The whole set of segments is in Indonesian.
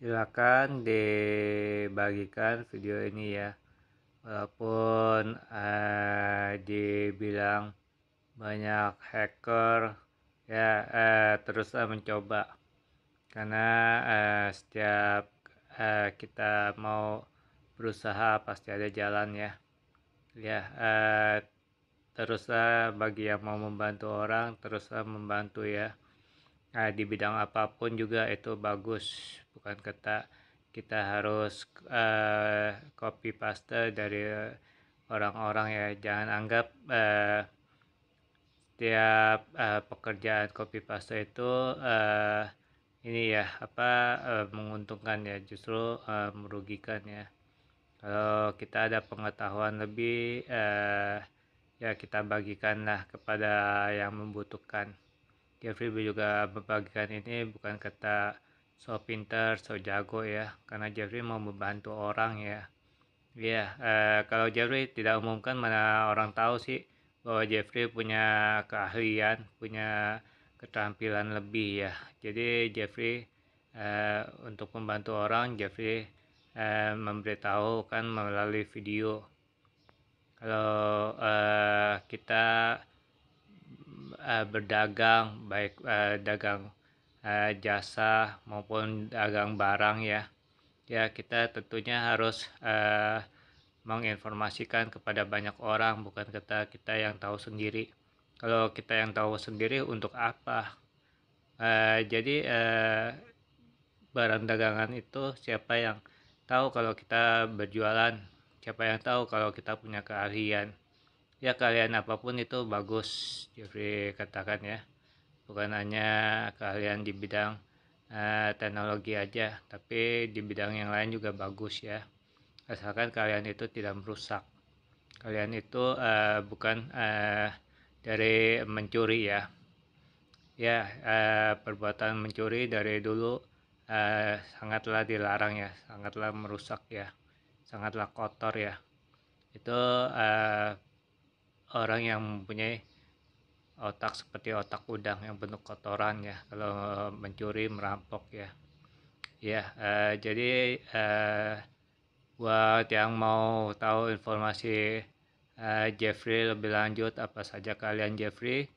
Silakan dibagikan video ini ya. Walaupun dibilang banyak hacker ya, teruslah mencoba karena setiap kita mau berusaha pasti ada jalan ya. Ya, teruslah bagi yang mau membantu orang, teruslah membantu ya. Di bidang apapun juga itu bagus, bukan kata kita harus copy paste dari orang-orang ya. Jangan anggap setiap pekerjaan copy paste itu ini ya menguntungkan ya, justru merugikan ya. Kalau kita ada pengetahuan lebih, ya kita bagikanlah kepada yang membutuhkan. Jeffrey juga membagikan ini bukan kata so pinter, so jago ya, karena Jeffrey mau membantu orang ya. Ya, kalau Jeffrey tidak umumkan, mana orang tahu sih bahwa Jeffrey punya keahlian, punya keterampilan lebih ya. Jadi Jeffrey untuk membantu orang, Jeffrey memberitahu kan melalui video. Kalau kita berdagang, baik dagang jasa maupun dagang barang ya, ya kita tentunya harus menginformasikan kepada banyak orang, bukan kita yang tahu sendiri. Kalau kita yang tahu sendiri untuk apa? Jadi barang dagangan itu siapa yang tahu kalau kita berjualan, siapa yang tahu kalau kita punya keahlian. Ya keahlian apapun itu bagus, Jeffrey katakan ya, bukan hanya keahlian di bidang teknologi aja, tapi di bidang yang lain juga bagus ya, asalkan kalian itu tidak merusak. Kalian itu bukan dari mencuri ya. Ya, perbuatan mencuri dari dulu sangatlah dilarang ya, sangatlah merusak ya, sangatlah kotor ya. Itu orang yang mempunyai otak seperti otak udang yang penuh kotoran ya, kalau mencuri, merampok ya. Ya, jadi buat yang mau tahu informasi Jeffrey lebih lanjut, apa saja kalian Jeffrey,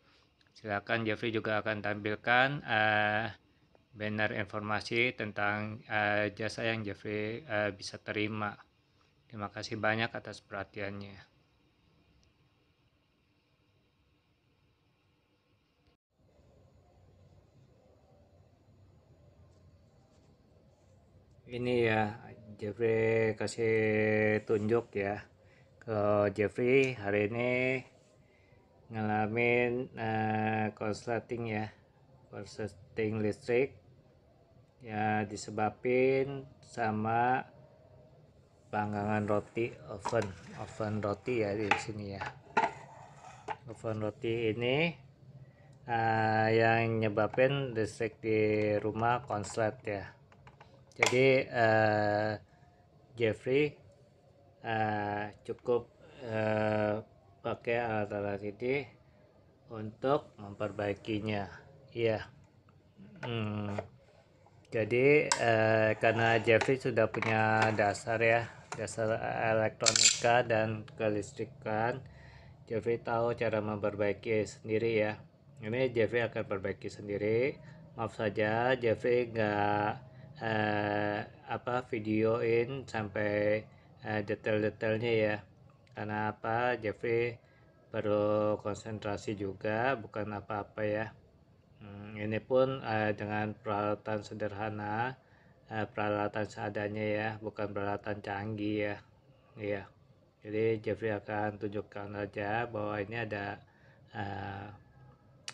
silakan. Jeffrey juga akan tampilkan banner informasi tentang jasa yang Jeffrey bisa terima. Terima kasih banyak atas perhatiannya. Ini ya, Jeffrey kasih tunjuk ya. Kalau Jeffrey hari ini ngalamin konsleting ya, konsleting listrik ya, disebabin sama panggangan roti, oven roti ya di sini ya. Oven roti ini yang nyebabin listrik di rumah konslet ya. Jadi Jeffrey cukup pakai alat-alat ini untuk memperbaikinya. Iya. Jadi karena Jeffrey sudah punya dasar ya, dasar elektronika dan kelistrikan, Jeffrey tahu cara memperbaiki sendiri ya. Ini Jeffrey akan perbaiki sendiri. Maaf saja Jeffrey nggak videoin sampai detail-detailnya ya. Karena apa? Jeffrey perlu konsentrasi juga, bukan apa-apa ya. Ini pun dengan peralatan sederhana, peralatan seadanya ya, bukan peralatan canggih ya. Iya. Jadi Jeffrey akan tunjukkan aja bahwa ini ada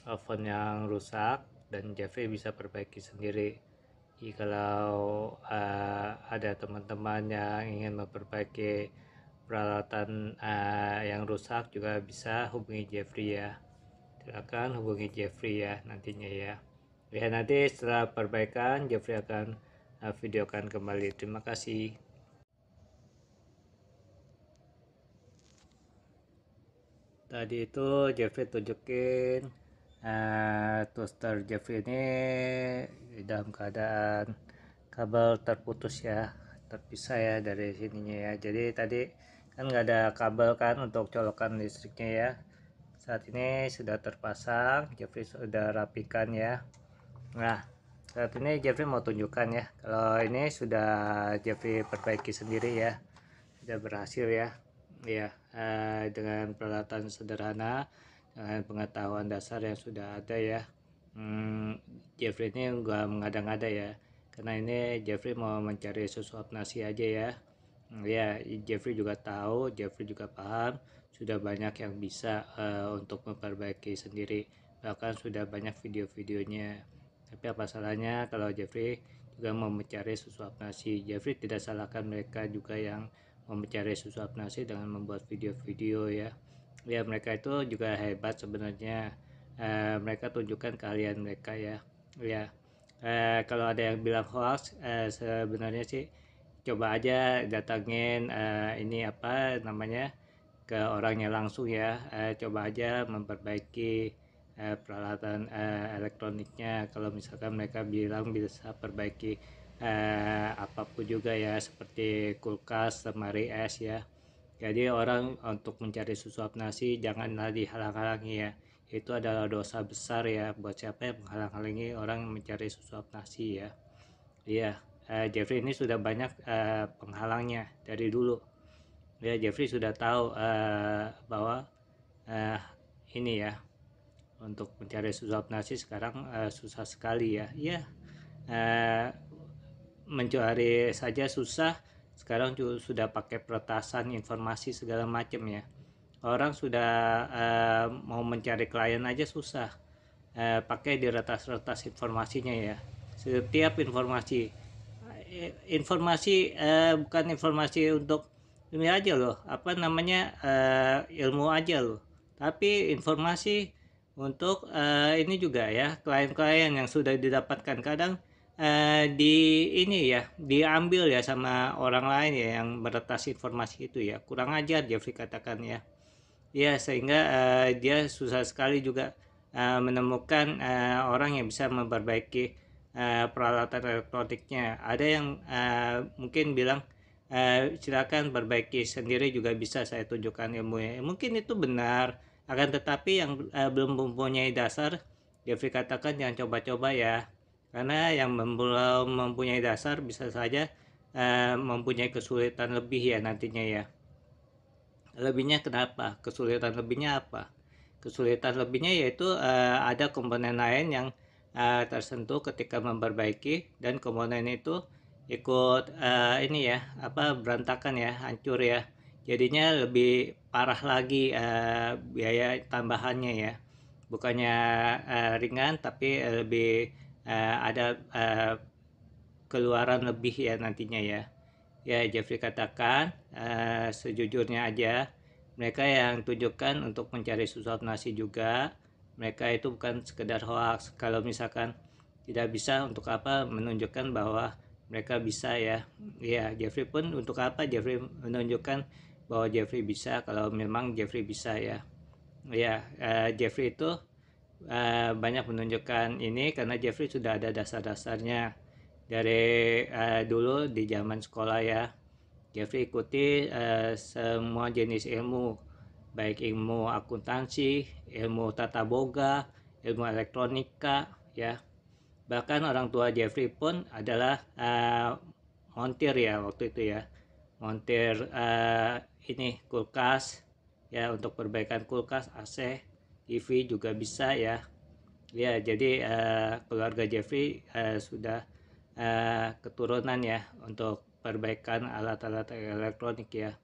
oven yang rusak dan Jeffrey bisa perbaiki sendiri. Jadi kalau ada teman-teman yang ingin memperbaiki peralatan yang rusak juga bisa hubungi Jeffrey ya. Silakan hubungi Jeffrey ya nantinya ya. Ya nanti setelah perbaikan Jeffrey akan videokan kembali. Terima kasih. Tadi itu Jeffrey tunjukin toaster Jeffrey ini dalam keadaan kabel terputus ya, terpisah ya dari sininya ya. Jadi tadi kan nggak ada kabel kan untuk colokan listriknya ya. Saat ini sudah terpasang, Jeffrey sudah rapikan ya. Nah, saat ini Jeffrey mau tunjukkan ya, kalau ini sudah Jeffrey perbaiki sendiri ya, sudah berhasil ya. Ya, dengan peralatan sederhana, dengan pengetahuan dasar yang sudah ada ya. Jeffrey ini nggak mengada-ngada ya, karena ini Jeffrey mau mencari sesuap nasi aja ya. Ya, Jeffrey juga tahu, Jeffrey juga paham, sudah banyak yang bisa untuk memperbaiki sendiri, bahkan sudah banyak video-videonya. Tapi apa salahnya kalau Jeffrey juga mau mencari sesuap nasi. Jeffrey tidak salahkan mereka juga yang mau mencari sesuap nasi dengan membuat video-video ya. Ya, mereka itu juga hebat sebenarnya. Mereka tunjukkan keahlian mereka ya. Ya, kalau ada yang bilang hoax, sebenarnya sih coba aja datangin ini apa namanya, ke orangnya langsung ya. Coba aja memperbaiki peralatan elektroniknya. Kalau misalkan mereka bilang bisa perbaiki apapun juga ya, seperti kulkas, lemari es ya. Jadi orang untuk mencari sesuap nasi janganlah dihalang-halangi ya. Itu adalah dosa besar ya buat siapa yang menghalang-halangi orang mencari sesuap nasi ya. Iya, Jeffrey ini sudah banyak penghalangnya dari dulu. Ya, Jeffrey sudah tahu bahwa uh, ini ya, untuk mencari sesuap nasi sekarang susah sekali ya. Iya, uh, mencari saja susah. Sekarang juga sudah pakai peretasan informasi segala macam ya. Orang sudah mau mencari klien aja susah. Pakai diretas-retas informasinya ya. Setiap informasi bukan informasi untuk ini aja loh, apa namanya, ilmu aja loh, tapi informasi untuk ini juga ya, klien-klien yang sudah didapatkan kadang di ini ya, diambil ya sama orang lain ya yang meretas informasi itu ya, kurang ajar Jeffrey katakan ya. Ya, sehingga dia susah sekali juga menemukan orang yang bisa memperbaiki peralatan elektroniknya. Ada yang mungkin bilang silakan perbaiki sendiri juga bisa, saya tunjukkan ilmunya. Mungkin itu benar, akan tetapi yang belum mempunyai dasar, Jeffrey katakan jangan coba-coba ya. Karena yang belum mempunyai dasar bisa saja mempunyai kesulitan lebih ya nantinya ya. Lebihnya kenapa? Kesulitan lebihnya apa? Kesulitan lebihnya yaitu ada komponen lain yang tersentuh ketika memperbaiki, dan komponen itu ikut ini ya, apa, berantakan ya, hancur ya. Jadinya lebih parah lagi biaya tambahannya ya. Bukannya ringan, tapi lebih ada keluaran lebih ya nantinya ya. Ya, Jeffrey katakan sejujurnya aja, mereka yang tunjukkan untuk mencari sesuap nasi juga, mereka itu bukan sekedar hoax. Kalau misalkan tidak bisa, untuk apa menunjukkan bahwa mereka bisa ya. Ya, Jeffrey pun untuk apa Jeffrey menunjukkan bahwa Jeffrey bisa kalau memang Jeffrey bisa ya. Ya, Jeffrey itu banyak menunjukkan ini karena Jeffrey sudah ada dasar-dasarnya dari dulu di zaman sekolah ya. Jeffrey ikuti semua jenis ilmu, baik ilmu akuntansi, ilmu tata boga, ilmu elektronika ya. Bahkan orang tua Jeffrey pun adalah montir ya waktu itu ya. Montir ini kulkas ya, untuk perbaikan kulkas, AC, TV juga bisa ya. Ya, jadi keluarga Jeffrey sudah keturunan ya untuk perbaikan alat-alat elektronik ya.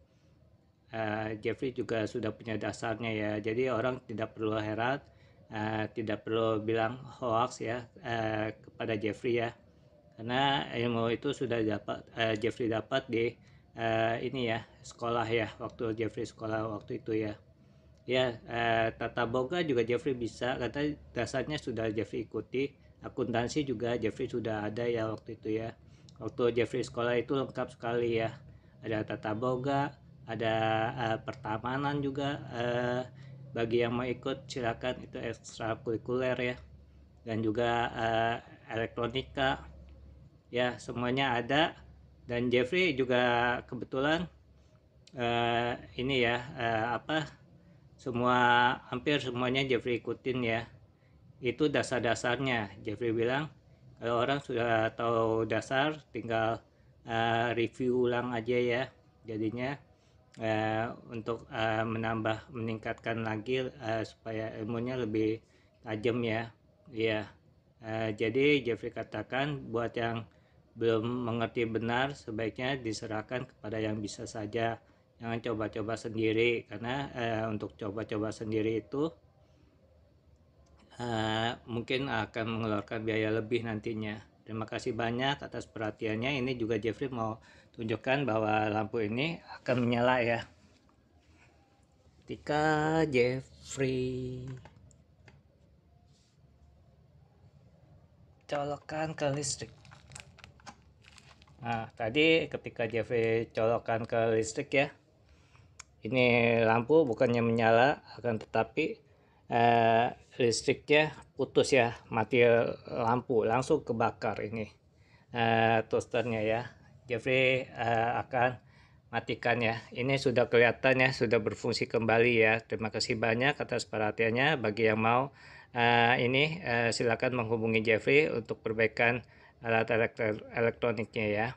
Jeffrey juga sudah punya dasarnya ya. Jadi orang tidak perlu heran, tidak perlu bilang hoax ya kepada Jeffrey ya. Karena ilmu itu sudah dapat Jeffrey dapat di ini ya, sekolah ya, waktu Jeffrey sekolah waktu itu ya. Ya, tata boga juga Jeffrey bisa, kata dasarnya sudah Jeffrey ikuti. Akuntansi juga Jeffrey sudah ada ya waktu itu ya. Waktu Jeffrey sekolah itu lengkap sekali ya. Ada tata boga, ada pertamanan juga. Bagi yang mau ikut silakan, itu ekstrakurikuler ya. Dan juga elektronika. ya, semuanya ada. Dan Jeffrey juga kebetulan ini ya, semua, hampir semuanya Jeffrey ikutin ya. Itu dasar-dasarnya. Jeffrey bilang kalau orang sudah tahu dasar, tinggal review ulang aja ya. Jadinya untuk meningkatkan lagi supaya ilmunya lebih tajam ya. Iya. Jadi Jeffrey katakan buat yang belum mengerti benar sebaiknya diserahkan kepada yang bisa saja. Jangan coba-coba sendiri, karena untuk coba-coba sendiri itu mungkin akan mengeluarkan biaya lebih nantinya. Terima kasih banyak atas perhatiannya. Ini juga Jeffrey mau tunjukkan bahwa lampu ini akan menyala ya. Ketika Jeffrey colokkan ke listrik. Nah, tadi ketika Jeffrey colokkan ke listrik ya, ini lampu bukannya menyala, akan tetapi listriknya putus ya, mati lampu, langsung kebakar ini toasternya ya. Jeffrey akan matikan ya. Ini sudah kelihatan ya, sudah berfungsi kembali ya. Terima kasih banyak atas perhatiannya. Bagi yang mau silakan menghubungi Jeffrey untuk perbaikan alat elektroniknya ya.